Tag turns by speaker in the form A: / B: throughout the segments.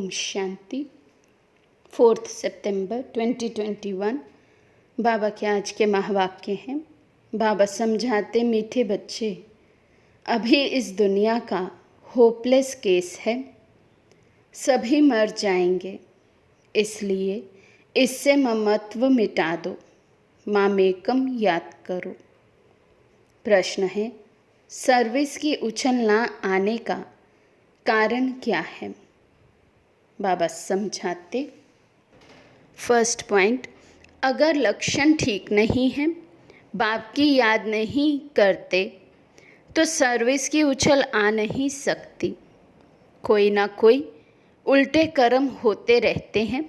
A: ओम शांति। 4 सितंबर 2021 बाबा के आज के महावाक्य हैं। बाबा समझाते, मीठे बच्चे, अभी इस दुनिया का होपलेस केस है। सभी मर जाएंगे, इसलिए इससे ममत्व मिटा दो, मामेकम याद करो। प्रश्न है, सर्विस की उछल ना आने का कारण क्या है? बाबा समझाते, फर्स्ट पॉइंट, अगर लक्षण ठीक नहीं है, बाप की याद नहीं करते, तो सर्विस की उछल आ नहीं सकती। कोई ना कोई उल्टे कर्म होते रहते हैं,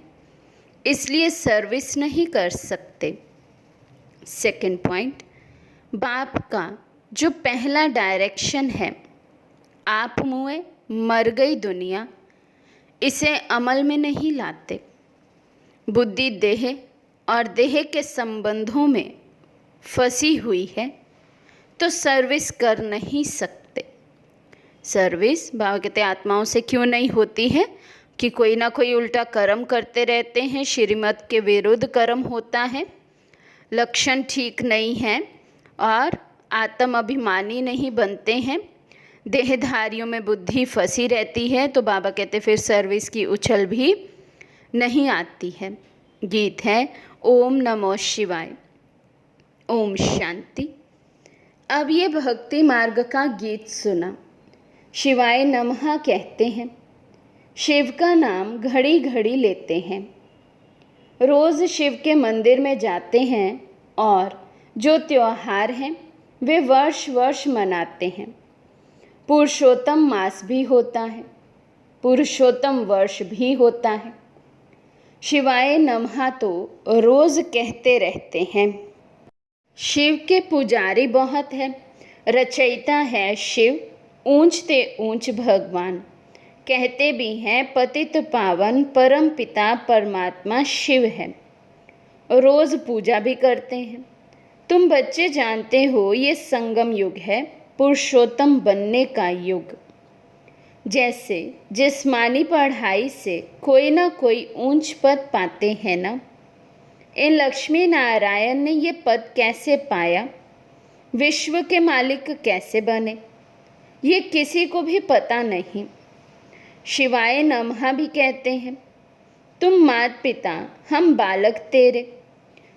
A: इसलिए सर्विस नहीं कर सकते। सेकंड पॉइंट, बाप का जो पहला डायरेक्शन है, आप मुए मर गई दुनिया, इसे अमल में नहीं लाते। बुद्धि देह और देह के संबंधों में फंसी हुई है, तो सर्विस कर नहीं सकते। सर्विस बाबा कहते आत्माओं से क्यों नहीं होती है कि कोई ना कोई उल्टा कर्म करते रहते हैं, श्रीमत के विरुद्ध कर्म होता है, लक्षण ठीक नहीं है और आत्म अभिमानी नहीं बनते हैं, देहधारियों में बुद्धि फंसी रहती है, तो बाबा कहते फिर सर्विस की उछल भी नहीं आती है। गीत है ओम नमो शिवाय। ओम शांति। अब ये भक्ति मार्ग का गीत सुना। शिवाय नमः कहते हैं, शिव का नाम घड़ी घड़ी लेते हैं, रोज़ शिव के मंदिर में जाते हैं और जो त्योहार हैं वे वर्ष वर्ष मनाते हैं। पुरुषोत्तम मास भी होता है, पुरुषोत्तम वर्ष भी होता है। शिवाय नमः तो रोज़ कहते रहते हैं। शिव के पुजारी बहुत है, रचयिता है शिव, ऊंचते ऊंच भगवान। कहते भी हैं पतित पावन परम पिता परमात्मा शिव है। रोज़ पूजा भी करते हैं। तुम बच्चे जानते हो ये संगम युग है, पुरुषोत्तम बनने का युग। जैसे जिस्मानी पढ़ाई से कोई ना कोई ऊंच पद पाते हैं ना, इन लक्ष्मी नारायण ने ये पद कैसे पाया, विश्व के मालिक कैसे बने, ये किसी को भी पता नहीं। शिवाय नमः भी कहते हैं, तुम मात पिता हम बालक तेरे,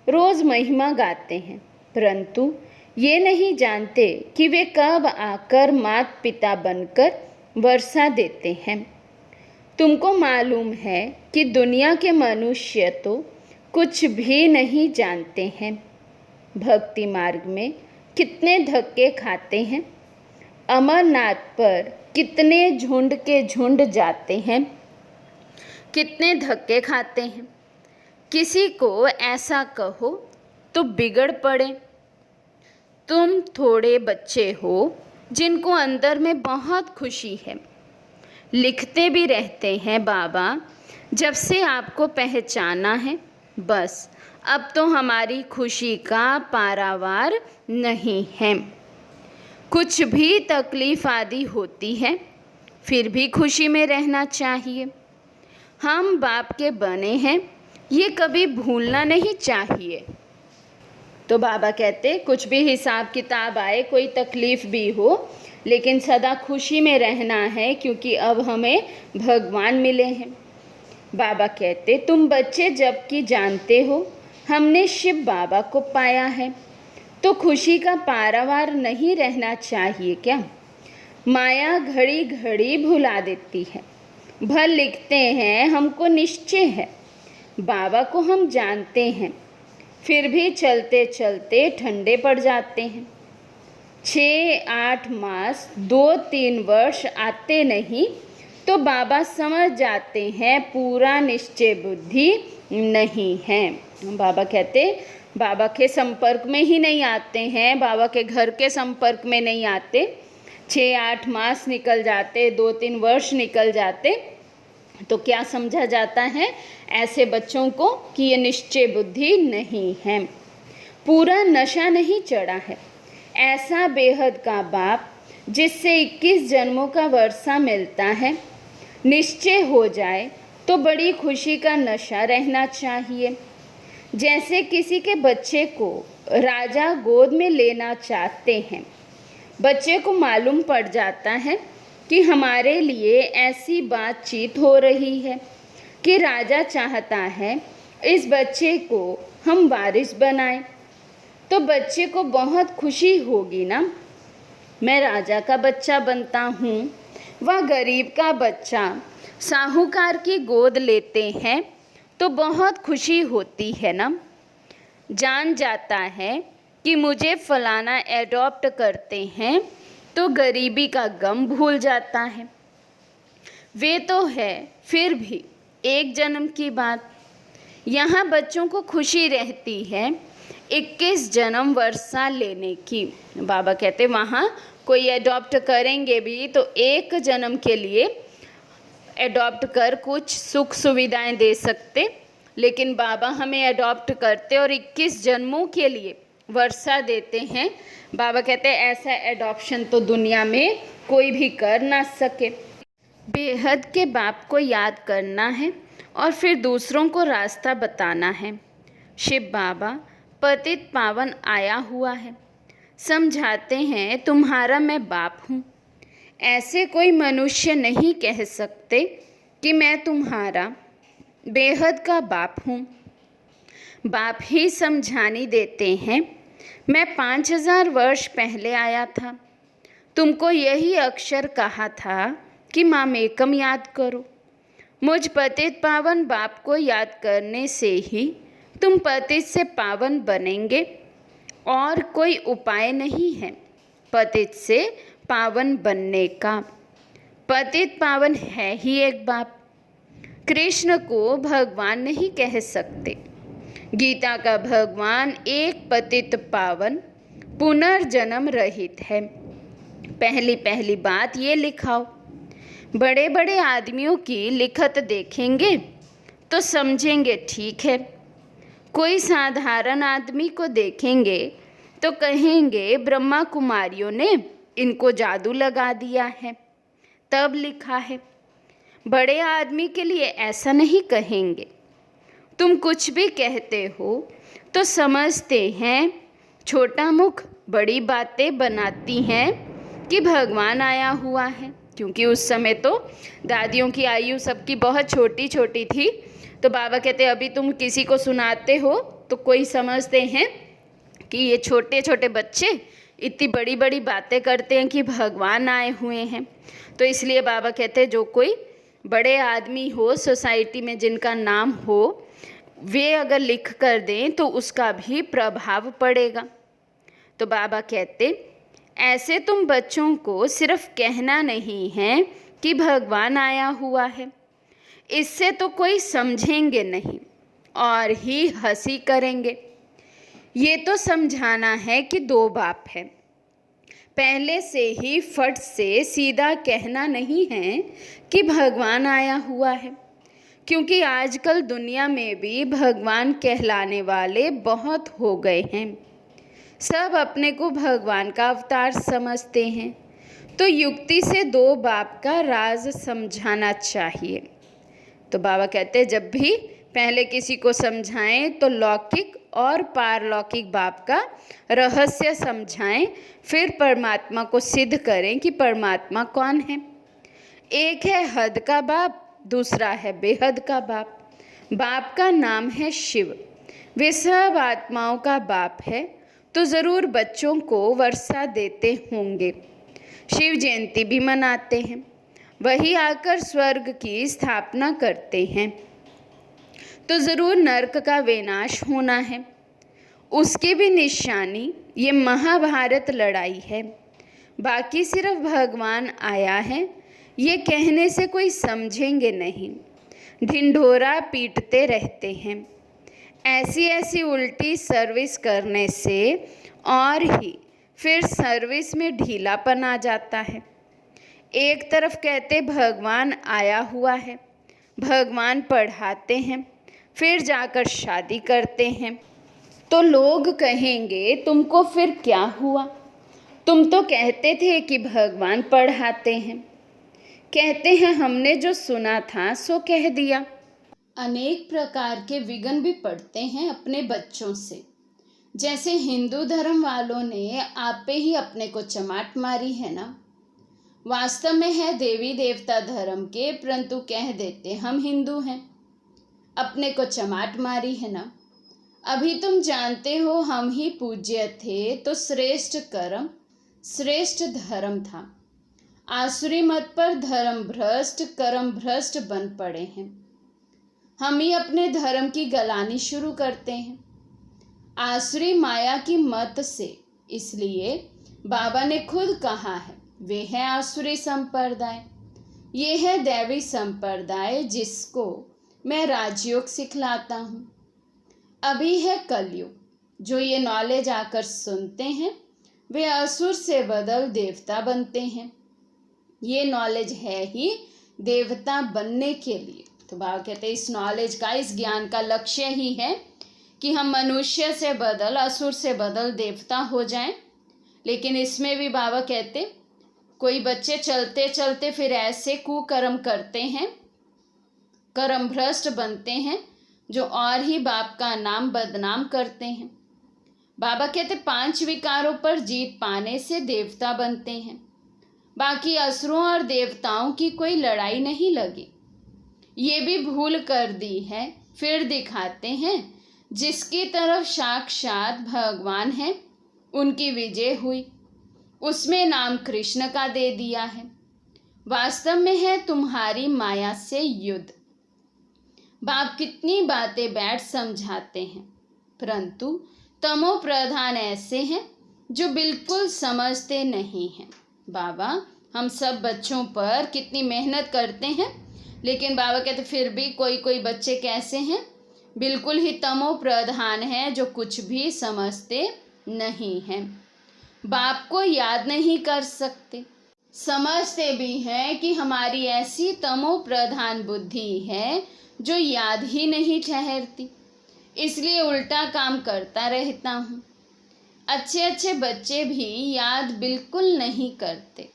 A: रोज़ महिमा गाते हैं, परंतु ये नहीं जानते कि वे कब आकर मात पिता बनकर वर्षा देते हैं। तुमको मालूम है कि दुनिया के मनुष्य तो कुछ भी नहीं जानते हैं। भक्ति मार्ग में कितने धक्के खाते हैं, अमरनाथ पर कितने झुंड के झुंड जाते हैं, कितने धक्के खाते हैं। किसी को ऐसा कहो तो बिगड़ पड़े। तुम थोड़े बच्चे हो जिनको अंदर में बहुत खुशी है, लिखते भी रहते हैं बाबा जब से आपको पहचाना है, बस अब तो हमारी खुशी का पारावार नहीं है। कुछ भी तकलीफ़ आदि होती है, फिर भी खुशी में रहना चाहिए। हम बाप के बने हैं, ये कभी भूलना नहीं चाहिए। तो बाबा कहते कुछ भी हिसाब किताब आए, कोई तकलीफ़ भी हो, लेकिन सदा खुशी में रहना है, क्योंकि अब हमें भगवान मिले हैं। बाबा कहते तुम बच्चे जबकि जानते हो हमने शिव बाबा को पाया है, तो खुशी का पारावार नहीं रहना चाहिए क्या? माया घड़ी घड़ी भुला देती है। भल लिखते हैं हमको निश्चय है, बाबा को हम जानते हैं, फिर भी चलते चलते ठंडे पड़ जाते हैं। 6-8 मास 2-3 वर्ष आते नहीं तो बाबा समझ जाते हैं पूरा निश्चय बुद्धि नहीं है। बाबा कहते बाबा के संपर्क में ही नहीं आते हैं, बाबा के घर के संपर्क में नहीं आते। 6-8 मास निकल जाते, 2-3 वर्ष निकल जाते, तो क्या समझा जाता है ऐसे बच्चों को कि ये निश्चय बुद्धि नहीं है, पूरा नशा नहीं चढ़ा है। ऐसा बेहद का बाप जिससे 21 जन्मों का वर्षा मिलता है, निश्चय हो जाए तो बड़ी खुशी का नशा रहना चाहिए। जैसे किसी के बच्चे को राजा गोद में लेना चाहते हैं। बच्चे को मालूम पड़ जाता है कि हमारे लिए ऐसी बातचीत हो रही है कि राजा चाहता है इस बच्चे को हम वारिस बनाएं, तो बच्चे को बहुत खुशी होगी ना। मैं राजा का बच्चा बनता हूँ, वह गरीब का बच्चा साहूकार की गोद लेते हैं तो बहुत खुशी होती है ना। जान जाता है कि मुझे फलाना एडॉप्ट करते हैं तो गरीबी का गम भूल जाता है। वे तो है, फिर भी एक जन्म की बात। यहाँ बच्चों को खुशी रहती है 21 जन्म वर्षा लेने की। बाबा कहते वहाँ कोई एडॉप्ट करेंगे भी तो एक जन्म के लिए एडॉप्ट कर कुछ सुख सुविधाएं दे सकते, लेकिन बाबा हमें एडॉप्ट करते और 21 जन्मों के लिए वर्षा देते हैं। बाबा कहते हैं ऐसा एडॉप्शन तो दुनिया में कोई भी कर ना सके। बेहद के बाप को याद करना है और फिर दूसरों को रास्ता बताना है। शिव बाबा पतित पावन आया हुआ है, समझाते हैं तुम्हारा मैं बाप हूँ। ऐसे कोई मनुष्य नहीं कह सकते कि मैं तुम्हारा बेहद का बाप हूँ। बाप ही समझानी देते हैं। मैं 5000 वर्ष पहले आया था, तुमको यही अक्षर कहा था कि मामेकम याद करो। मुझ पतित पावन बाप को याद करने से ही तुम पतित से पावन बनेंगे, और कोई उपाय नहीं है पतित से पावन बनने का। पतित पावन है ही एक बाप। कृष्ण को भगवान नहीं कह सकते। गीता का भगवान एक पतित पावन पुनर्जन्म रहित है। पहली बात ये लिखाओ। बड़े बड़े आदमियों की लिखत देखेंगे तो समझेंगे ठीक है। कोई साधारण आदमी को देखेंगे तो कहेंगे ब्रह्मा कुमारियों ने इनको जादू लगा दिया है तब लिखा है। बड़े आदमी के लिए ऐसा नहीं कहेंगे। तुम कुछ भी कहते हो तो समझते हैं छोटा मुख बड़ी बातें बनाती हैं कि भगवान आया हुआ है, क्योंकि उस समय तो दादियों की आयु सबकी बहुत छोटी छोटी थी। तो बाबा कहते अभी तुम किसी को सुनाते हो तो कोई समझते हैं कि ये छोटे छोटे बच्चे इतनी बड़ी बड़ी बातें करते हैं कि भगवान आए हुए हैं। तो इसलिए बाबा कहते जो कोई बड़े आदमी हो सोसाइटी में, जिनका नाम हो, वे अगर लिख कर दें तो उसका भी प्रभाव पड़ेगा। तो बाबा कहते ऐसे तुम बच्चों को सिर्फ कहना नहीं है कि भगवान आया हुआ है, इससे तो कोई समझेंगे नहीं और ही हंसी करेंगे। ये तो समझाना है कि दो बाप है। पहले से ही फट से सीधा कहना नहीं है कि भगवान आया हुआ है, क्योंकि आजकल दुनिया में भी भगवान कहलाने वाले बहुत हो गए हैं। सब अपने को भगवान का अवतार समझते हैं। तो युक्ति से दो बाप का राज समझाना चाहिए। तो बाबा कहते हैं जब भी पहले किसी को समझाएं तो लौकिक और पारलौकिक बाप का रहस्य समझाएं, फिर परमात्मा को सिद्ध करें कि परमात्मा कौन है। एक है हद का बाप, दूसरा है बेहद का बाप। बाप का नाम है शिव। वे सब आत्माओं का बाप है, तो ज़रूर बच्चों को वर्षा देते होंगे। शिव जयंती भी मनाते हैं। वही आकर स्वर्ग की स्थापना करते हैं, तो ज़रूर नरक का विनाश होना है। उसकी भी निशानी ये महाभारत लड़ाई है। बाकी सिर्फ भगवान आया है ये कहने से कोई समझेंगे नहीं, ढिंढोरा पीटते रहते हैं। ऐसी ऐसी उल्टी सर्विस करने से और ही फिर सर्विस में ढीलापन आ जाता है। एक तरफ कहते भगवान आया हुआ है, भगवान पढ़ाते हैं, फिर जाकर शादी करते हैं, तो लोग कहेंगे तुमको फिर क्या हुआ, तुम तो कहते थे कि भगवान पढ़ाते हैं। कहते हैं हमने जो सुना था सो कह दिया, अनेक प्रकार के विघ्न भी पड़ते हैं अपने बच्चों से। जैसे हिंदू धर्म वालों ने आप पे ही अपने को चमाट मारी है ना। वास्तव में है देवी देवता धर्म के, परंतु कह देते हम हिंदू हैं। अपने को चमाट मारी है ना। अभी तुम जानते हो हम ही पूज्य थे तो श्रेष्ठ कर्म श्रेष्ठ धर्म था। आसुरी मत पर धर्म भ्रष्ट कर्म भ्रष्ट बन पड़े हैं। हम ही अपने धर्म की गलानी शुरू करते हैं आसुरी माया की मत से। इसलिए बाबा ने खुद कहा है वे है आसुरी संप्रदाय, ये है दैवी संप्रदाय जिसको मैं राजयोग सिखलाता हूँ। अभी है कलयुग, जो ये नॉलेज आकर सुनते हैं वे असुर से बदल देवता बनते हैं। ये नॉलेज है ही देवता बनने के लिए। तो बाबा कहते हैं इस नॉलेज का, इस ज्ञान का लक्ष्य ही है कि हम मनुष्य से बदल असुर से बदल देवता हो जाएं। लेकिन इसमें भी बाबा कहते कोई बच्चे चलते चलते फिर ऐसे कुकर्म करते हैं, कर्म भ्रष्ट बनते हैं, जो और ही बाप का नाम बदनाम करते हैं। बाबा कहते 5 विकारों पर जीत पाने से देवता बनते हैं। बाकी असुरों और देवताओं की कोई लड़ाई नहीं लगी। ये भी भूल कर दी है, फिर दिखाते हैं जिसकी तरफ साक्षात भगवान है उनकी विजय हुई, उसमें नाम कृष्ण का दे दिया है। वास्तव में है तुम्हारी माया से युद्ध। बाप कितनी बातें बैठ समझाते हैं, परंतु तमो प्रधान ऐसे हैं जो बिल्कुल समझते नहीं हैं। बाबा हम सब बच्चों पर कितनी मेहनत करते हैं, लेकिन बाबा कहते फिर भी कोई कोई बच्चे कैसे हैं, बिल्कुल ही तमो प्रधान है, जो कुछ भी समझते नहीं हैं, बाप को याद नहीं कर सकते। समझते भी हैं कि हमारी ऐसी तमो प्रधान बुद्धि है जो याद ही नहीं ठहरती, इसलिए उल्टा काम करता रहता हूँ। अच्छे अच्छे बच्चे भी याद बिल्कुल नहीं करते,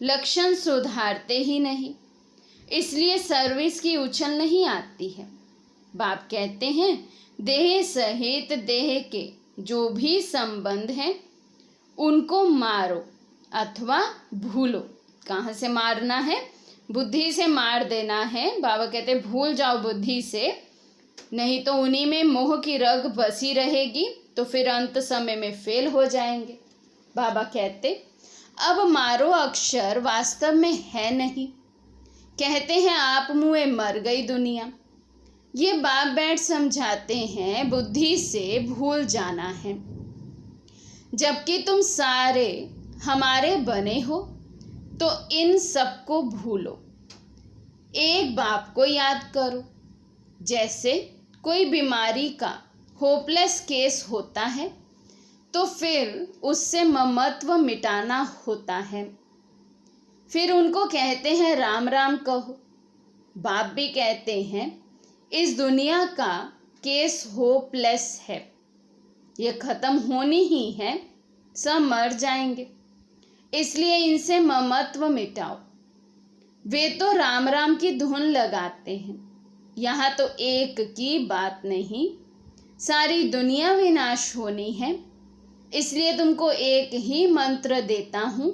A: लक्षण सुधारते ही नहीं, इसलिए सर्विस की उछल नहीं आती है। बाप कहते हैं देह सहित देह के जो भी संबंध हैं उनको मारो अथवा भूलो। कहाँ से मारना है? बुद्धि से मार देना है। बाबा कहते भूल जाओ बुद्धि से, नहीं तो उन्हीं में मोह की रग बसी रहेगी, तो फिर अंत समय में फेल हो जाएंगे। बाबा कहते अब मारो अक्षर वास्तव में है नहीं। कहते हैं आप मुए मर गई दुनिया। ये बाप बैठ समझाते हैं बुद्धि से भूल जाना है, जबकि तुम सारे हमारे बने हो, तो इन सबको भूलो, एक बाप को याद करो। जैसे कोई बीमारी का होपलेस केस होता है तो फिर उससे ममत्व मिटाना होता है, फिर उनको कहते हैं राम राम कहो। बाप भी कहते हैं इस दुनिया का केस होपलेस है, ये खत्म होनी ही है, सब मर जाएंगे, इसलिए इनसे ममत्व मिटाओ। वे तो राम राम की धुन लगाते हैं। यहाँ तो एक की बात नहीं, सारी दुनिया विनाश होनी है, इसलिए तुमको एक ही मंत्र देता हूँ,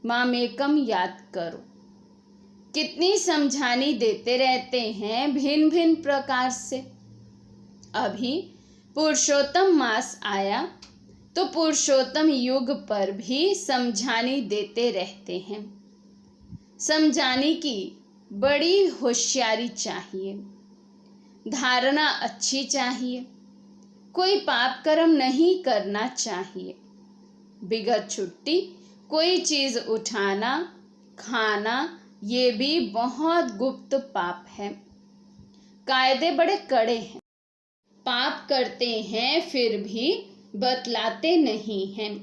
A: मामेकम याद करो। कितनी समझानी देते रहते हैं भिन्न भिन्न प्रकार से। अभी पुरुषोत्तम मास आया तो पुरुषोत्तम युग पर भी समझानी देते रहते हैं। समझाने की बड़ी होशियारी चाहिए, धारणा अच्छी चाहिए, कोई पाप कर्म नहीं करना चाहिए। बिगड़ छुट्टी कोई चीज़ उठाना खाना ये भी बहुत गुप्त पाप है। कायदे बड़े कड़े हैं, पाप करते हैं फिर भी बतलाते नहीं हैं,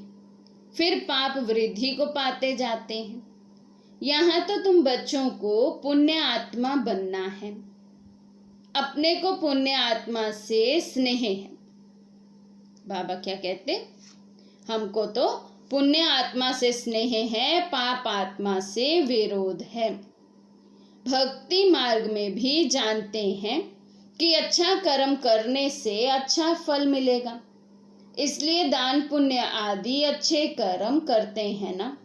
A: फिर पाप वृद्धि को पाते जाते हैं। यहाँ तो तुम बच्चों को पुण्य आत्मा बनना है, अपने को पुण्य आत्मा से स्नेह है। बाबा क्या कहते, हमको तो पुण्य आत्मा से स्नेह है, पाप आत्मा से विरोध है। भक्ति मार्ग में भी जानते हैं कि अच्छा कर्म करने से अच्छा फल मिलेगा, इसलिए दान पुण्य आदि अच्छे कर्म करते हैं ना।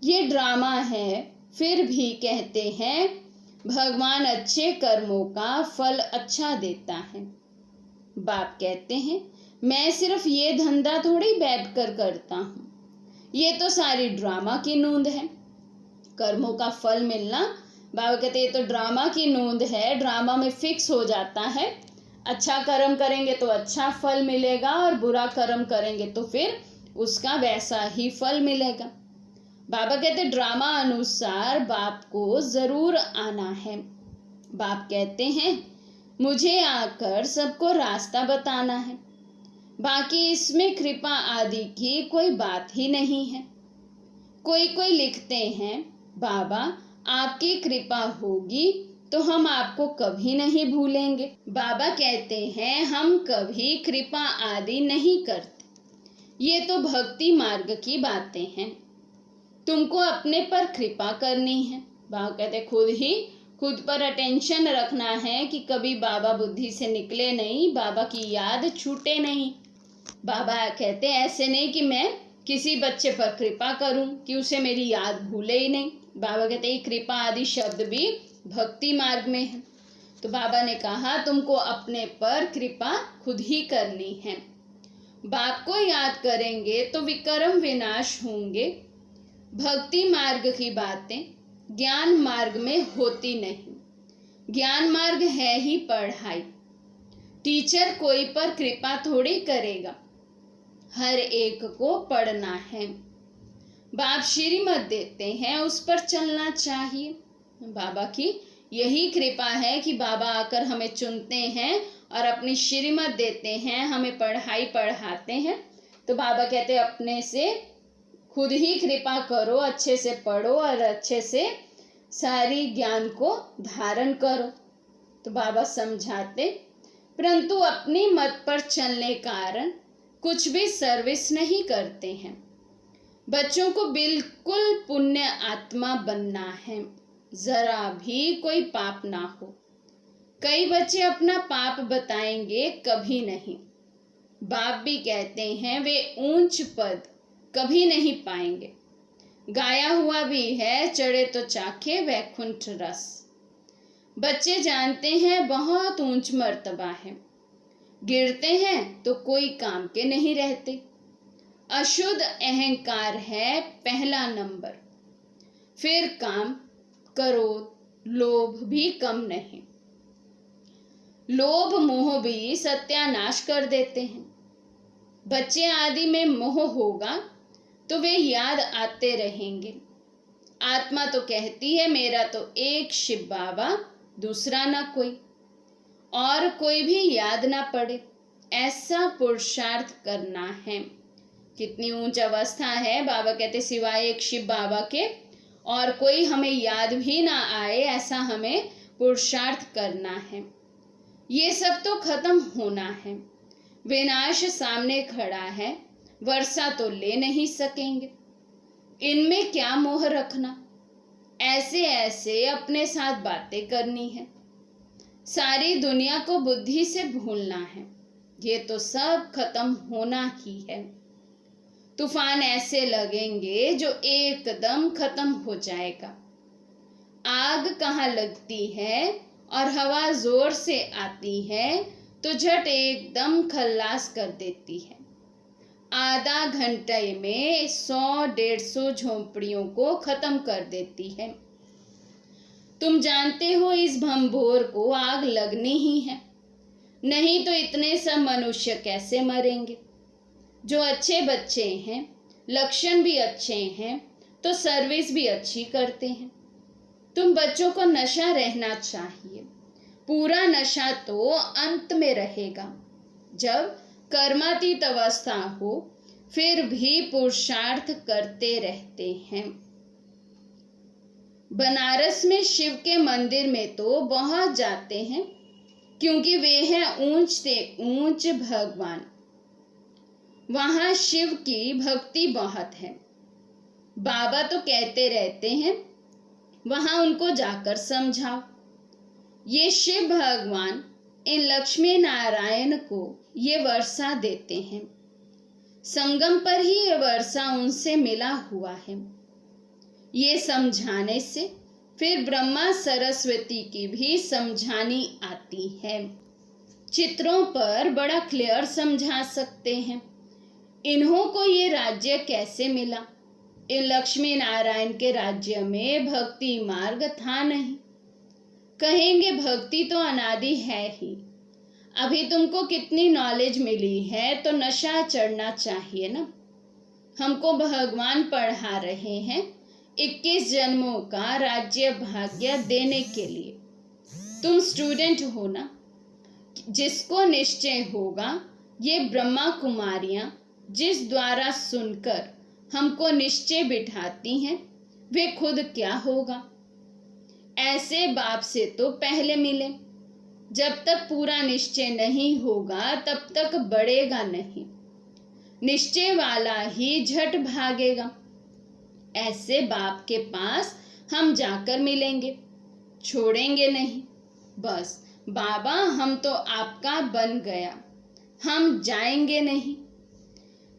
A: ये ड्रामा है, फिर भी कहते हैं भगवान अच्छे कर्मों का फल अच्छा देता है। बाप कहते हैं मैं सिर्फ ये धंधा थोड़ी बैठकर करता हूँ, ये तो सारी ड्रामा की नूंद है। कर्मों का फल मिलना, बाबा कहते ये तो ड्रामा की नूंद है, ड्रामा में फिक्स हो जाता है। अच्छा कर्म करेंगे तो अच्छा फल मिलेगा और बुरा कर्म करेंगे तो फिर उसका वैसा ही फल मिलेगा। बाबा कहते ड्रामा अनुसार बाप को जरूर आना है। बाप कहते हैं मुझे आकर सबको रास्ता बताना है, बाकी इसमें कृपा आदि की कोई बात ही नहीं है। कोई लिखते हैं बाबा आपकी कृपा होगी तो हम आपको कभी नहीं भूलेंगे। बाबा कहते हैं हम कभी कृपा आदि नहीं करते, ये तो भक्ति मार्ग की बातें हैं। तुमको अपने पर कृपा करनी है। बाबा कहते खुद पर अटेंशन रखना है कि कभी बाबा बुद्धि से निकले नहीं, बाबा की याद छूटे नहीं। बाबा कहते ऐसे नहीं कि मैं किसी बच्चे पर कृपा करूं कि उसे मेरी याद भूले ही नहीं। बाबा कहते हैं कृपा आदि शब्द भी भक्ति मार्ग में है। तो बाबा ने कहा तुमको अपने पर कृपा खुद ही करनी है। बाप को याद करेंगे तो विकर्म विनाश होंगे। भक्ति मार्ग की बातें ज्ञान मार्ग में होती नहीं। ज्ञान मार्ग है ही पढ़ाई। टीचर कोई पर कृपा थोड़ी करेगा, हर एक को पढ़ना है। बाप श्रीमत देते हैं उस पर चलना चाहिए। बाबा की यही कृपा है कि बाबा आकर हमें चुनते हैं और अपनी श्रीमत देते हैं, हमें पढ़ाई पढ़ाते हैं। तो बाबा कहते हैं अपने से खुद ही कृपा करो, अच्छे से पढ़ो और अच्छे से सारी ज्ञान को धारण करो। तो बाबा समझाते परंतु अपनी मत पर चलने कारण कुछ भी सर्विस नहीं करते हैं। बच्चों को बिल्कुल पुण्य आत्मा बनना है, जरा भी कोई पाप ना हो। कई बच्चे अपना पाप बताएंगे, कभी नहीं। बाप भी कहते हैं वे ऊंच पद कभी नहीं पाएंगे। गाया हुआ भी है चढ़े तो चाखे वैकुंठ रस। बच्चे जानते हैं बहुत ऊंच मर्तबा है, गिरते हैं तो कोई काम के नहीं रहते। अशुद्ध अहंकार है पहला नंबर, फिर काम क्रोध लोभ भी कम नहीं। लोभ मोह भी सत्यानाश कर देते हैं। बच्चे आदि में मोह होगा तो वे याद आते रहेंगे। आत्मा तो कहती है मेरा तो एक शिव बाबा, दूसरा ना कोई, और कोई भी याद ना पड़े, ऐसा पुरुषार्थ करना है। कितनी ऊंच अवस्था है। बाबा कहते सिवाय एक शिव बाबा के और कोई हमें याद भी ना आए, ऐसा हमें पुरुषार्थ करना है। ये सब तो खत्म होना है। विनाश सामने खड़ा है, वर्षा तो ले नहीं सकेंगे। इनमें क्या मोह रखना, ऐसे ऐसे अपने साथ बातें करनी है। सारी दुनिया को बुद्धि से भूलना है, ये तो सब खत्म होना ही है। तूफान ऐसे लगेंगे जो एकदम खत्म हो जाएगा। आग कहाँ लगती है और हवा जोर से आती है तो झट एकदम खल्लास कर देती है। आधा घंटे में 100-150 झोंपड़ियों को खत्म कर देती है। तुम जानते हो इस भंभोर को आग लगनी ही है, नहीं तो इतने सब मनुष्य कैसे मरेंगे। जो अच्छे बच्चे हैं, लक्षण भी अच्छे हैं तो सर्विस भी अच्छी करते हैं। तुम बच्चों को नशा रहना चाहिए। पूरा नशा तो अंत में रहेगा, जब कर्मातीत अवस्था हो, फिर भी पुरुषार्थ करते रहते हैं। बनारस में शिव के मंदिर में तो बहुत जाते हैं, क्योंकि वे हैं ऊंच से ऊंच भगवान। वहां शिव की भक्ति बहुत है। बाबा तो कहते रहते हैं वहां उनको जाकर समझाओ। ये शिव भगवान इन लक्ष्मी नारायण को ये वर्षा देते हैं। संगम पर ही ये वर्षा उनसे मिला हुआ है। ये समझाने से फिर ब्रह्मा सरस्वती की भी समझानी आती है। चित्रों पर बड़ा क्लियर समझा सकते हैं। इन्हों को ये राज्य कैसे मिला? इन लक्ष्मी नारायण के राज्य में भक्ति मार्ग था नहीं। कहेंगे भक्ति तो अनादि है ही। अभी तुमको कितनी नॉलेज मिली है तो नशा चढ़ना चाहिए ना। हमको भगवान पढ़ा रहे हैं 21 जन्मों का राज्य भाग्य देने के लिए। तुम स्टूडेंट हो ना। जिसको निश्चय होगा ये ब्रह्मा कुमारियां जिस द्वारा सुनकर हमको निश्चय बिठाती हैं वे खुद क्या होगा। ऐसे बाप से तो पहले मिले। जब तक पूरा निश्चय नहीं होगा तब तक बढ़ेगा नहीं। निश्चय वाला ही झट भागेगा। ऐसे बाप के पास हम जाकर मिलेंगे, छोड़ेंगे नहीं। बस बाबा हम तो आपका बन गया, हम जाएंगे नहीं।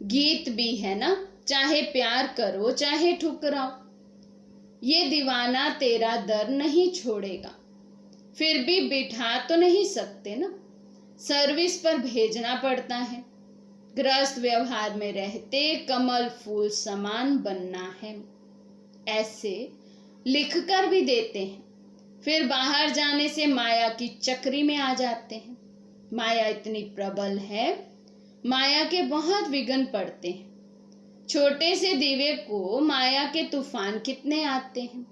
A: गीत भी है ना, चाहे प्यार करो चाहे ठुकराओ, ये दीवाना तेरा दर नहीं छोड़ेगा। फिर भी बिठा तो नहीं सकते ना, सर्विस पर भेजना पड़ता है। गृहस्थ व्यवहार में रहते कमल फूल समान बनना है, ऐसे लिख कर भी देते हैं। फिर बाहर जाने से माया की चक्री में आ जाते हैं। माया इतनी प्रबल है, माया के बहुत विघ्न पड़ते हैं। छोटे से दीवे को माया के तूफान कितने आते हैं।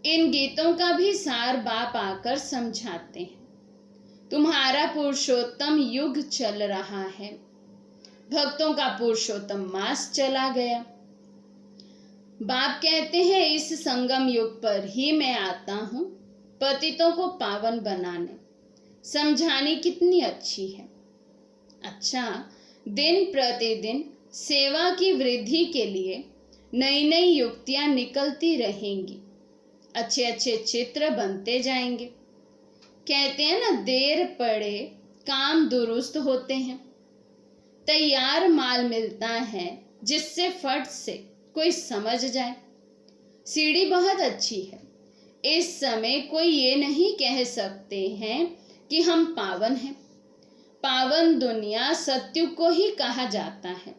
A: इन गीतों का भी सार बाप आकर समझाते हैं। तुम्हारा पुरुषोत्तम युग चल रहा है, भक्तों का पुरुषोत्तम मास चला गया। बाप कहते हैं इस संगम युग पर ही मैं आता हूँ पतितों को पावन बनाने। समझानी कितनी अच्छी है। अच्छा, दिन प्रतिदिन सेवा की वृद्धि के लिए नई नई युक्तियां निकलती रहेंगी। अच्छे अच्छे चित्र बनते जाएंगे। कहते हैं ना, देर पड़े काम दुरुस्त होते हैं। तैयार माल मिलता है जिससे फट से कोई समझ जाए। सीढ़ी बहुत अच्छी है। इस समय कोई ये नहीं कह सकते हैं कि हम पावन हैं। पावन दुनिया सत्युग को ही कहा जाता है।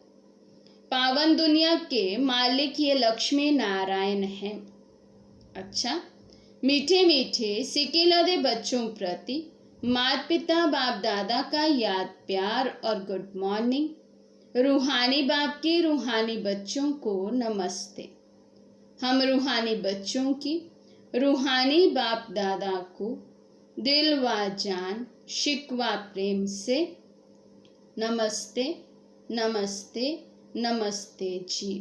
A: पावन दुनिया के मालिक ये लक्ष्मी नारायण हैं। अच्छा, मीठे मीठे सिकिलदे बच्चों प्रति माता पिता बाप दादा का याद प्यार और गुड मॉर्निंग। रूहानी बाप के रूहानी बच्चों को नमस्ते। हम रूहानी बच्चों की रूहानी बाप दादा को दिल व जान शिकवा प्रेम से नमस्ते नमस्ते नमस्ते जी।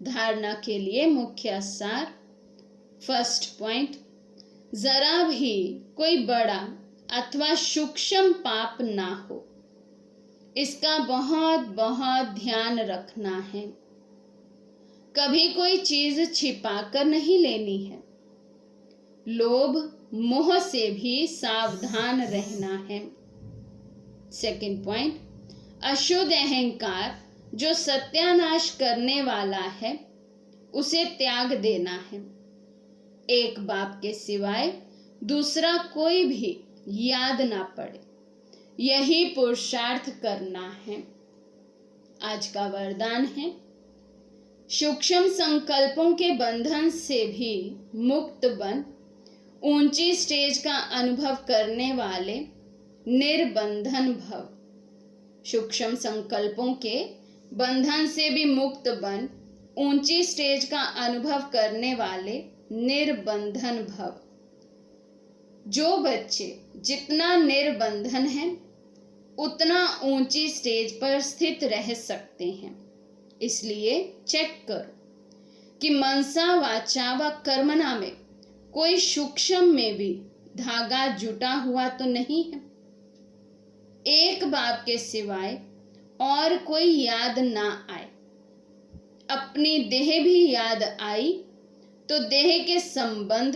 A: धारणा के लिए मुख्य सार। फर्स्ट पॉइंट, जरा भी कोई बड़ा अथवा सूक्ष्म पाप ना हो, इसका बहुत बहुत ध्यान रखना है। कभी कोई चीज छिपा कर नहीं लेनी है। लोभ मोह से भी सावधान रहना है। सेकंड पॉइंट, अशुद्ध अहंकार जो सत्यानाश करने वाला है उसे त्याग देना है। एक बाप के सिवाय दूसरा कोई भी याद ना पड़े, यही पुरुषार्थ करना है। आज का वरदान है, सूक्ष्म संकल्पों के बंधन से भी मुक्त बन ऊंची स्टेज का अनुभव करने वाले निर्बंधन भव। सूक्ष्म संकल्पों के बंधन से भी मुक्त बन ऊंची स्टेज का अनुभव करने वाले निर्बंधन भव। जो बच्चे जितना निर्बंधन है उतना ऊंची स्टेज पर स्थित रह सकते हैं। इसलिए चेक करो कि मनसा वाचा व कर्मणा में कोई सूक्ष्म में भी धागा जुटा हुआ तो नहीं है। एक बाप के सिवाय और कोई याद ना आए। अपनी देह भी याद आई तो देह के संबंध,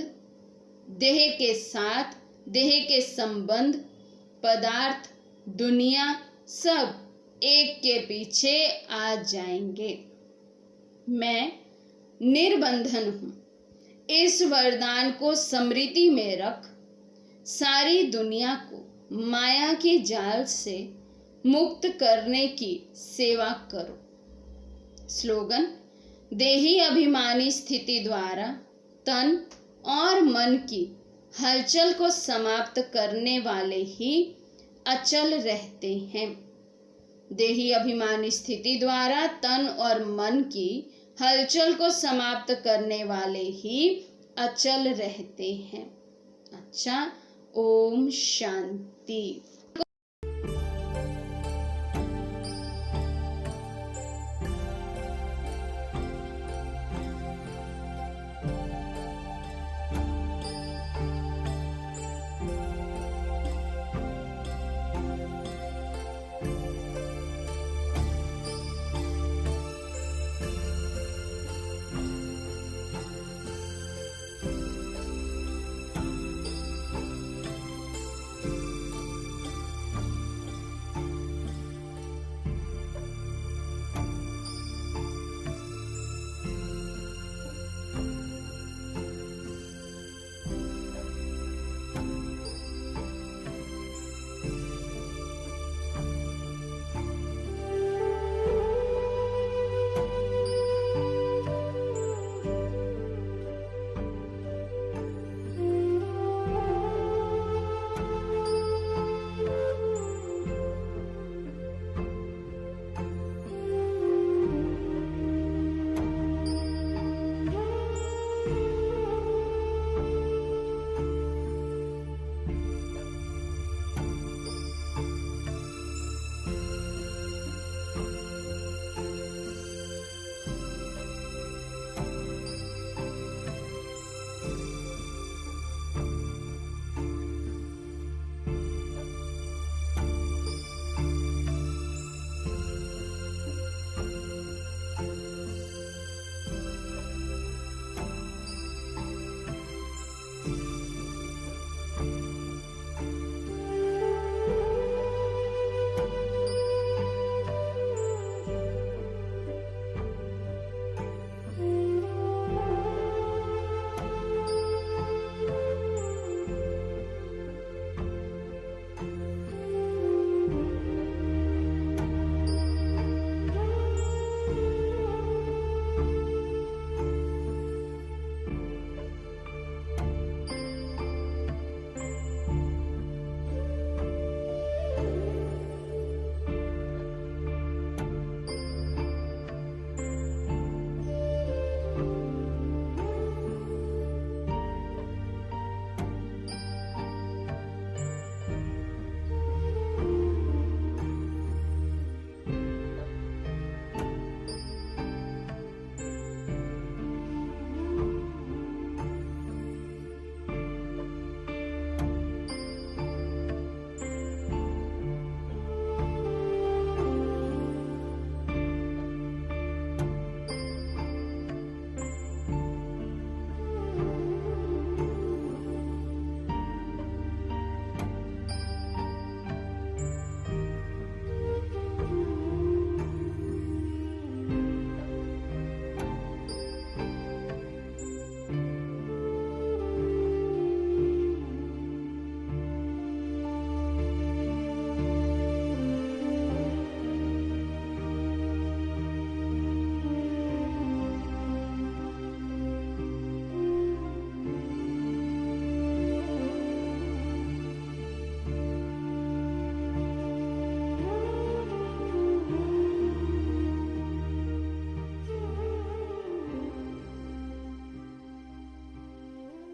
A: देह के साथ देह के संबंध पदार्थ, दुनिया सब एक के पीछे आ जाएंगे। मैं निर्बंधन हूँ। इस वरदान को स्मृति में रख सारी दुनिया को माया के जाल से मुक्त करने की सेवा करो। स्लोगन: देही अभिमानी स्थिति द्वारा तन और मन की हलचल को समाप्त करने वाले ही अचल रहते हैं। देही अभिमानी स्थिति द्वारा तन और मन की हलचल को समाप्त करने वाले ही अचल रहते हैं। अच्छा, ओम शांति।